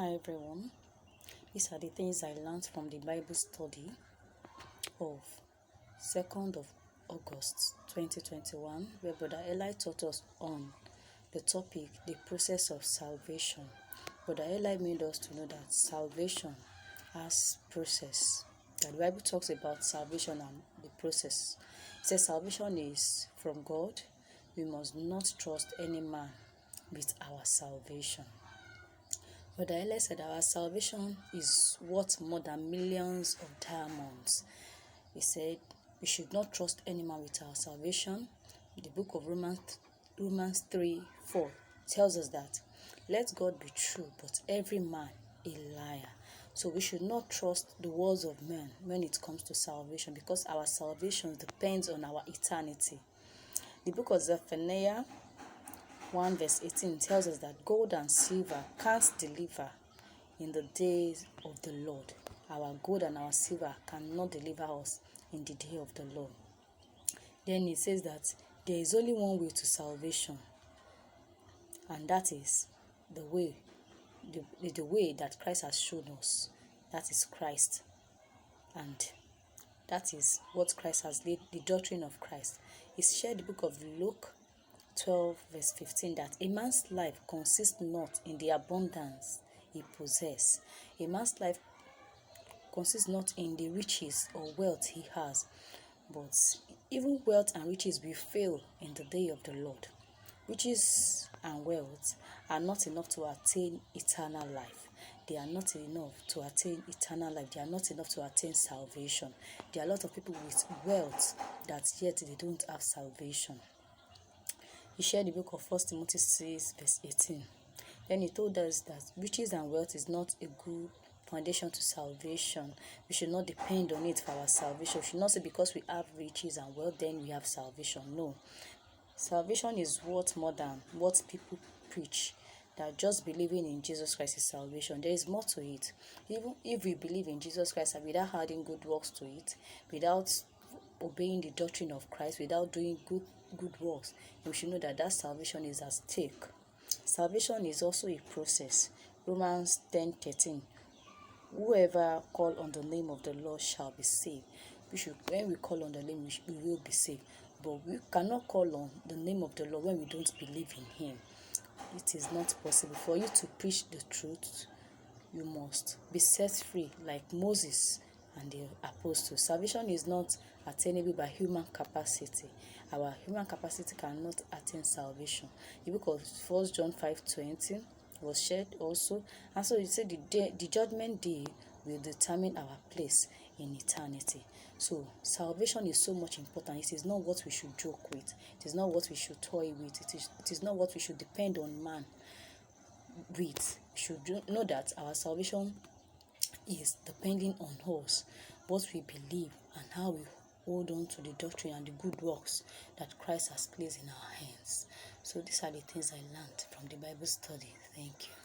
Hi everyone, these are the things I learned from the Bible study of 2nd of August 2021, where Brother Eli taught us on the topic, the process of salvation. Brother Eli made us to know that salvation has process. That the Bible talks about salvation and the process. It says salvation is from God. We must not trust any man with our salvation. But the Eli said our salvation is worth more than millions of diamonds. He said we should not trust any man with our salvation. The book of Romans 3:4 tells us that let God be true, but every man a liar. So we should not trust the words of men when it comes to salvation, because our salvation depends on our eternity. The book of Zephaniah 1 verse 18 tells us that gold and silver can't deliver in the days of the Lord. Our gold and our silver cannot deliver us in the day of the Lord. Then it says that there is only one way to salvation, and that is the way that Christ has shown us. That is Christ, and that is what Christ has laid, the doctrine of Christ. It's shared in the book of Luke 12 verse 15 that a man's life consists not in the abundance he possesses. A man's life consists not in the riches or wealth he has, but even wealth and riches will fail in the day of the Lord. Riches and wealth are not enough to attain eternal life. They are not enough to attain eternal life. They are not enough to attain salvation. There are a lot of people with wealth that yet they don't have salvation. He shared the book of 1 Timothy 6 verse 18. Then he told us that riches and wealth is not a good foundation to salvation. We should not depend on it for our salvation. We should not say because we have riches and wealth then we have salvation. No. Salvation is worth more than what people preach, that just believing in Jesus Christ is salvation. There is more to it. Even if we believe in Jesus Christ and without adding good works to it, without obeying the doctrine of Christ, without doing good works, we should know that salvation is at stake. Salvation is also a process. Romans 10:13. Whoever call on the name of the Lord shall be saved. When we call on the name, we will be saved. But we cannot call on the name of the Lord when we don't believe in Him. It is not possible. For you to preach the truth, you must be set free like Moses and the apostles. Salvation is not attainable by human capacity. Our human capacity cannot attain salvation. The book of 1 John 5:20 was shared also. And so it said the judgment day will determine our place in eternity. So salvation is so much important. It is not what we should joke with. It is not what we should toy with. It is not what we should depend on man with. We should know that our salvation is depending on us, what we believe and how we hold on to the doctrine and the good works that Christ has placed in our hands. So these are the things I learned from the Bible study. Thank you.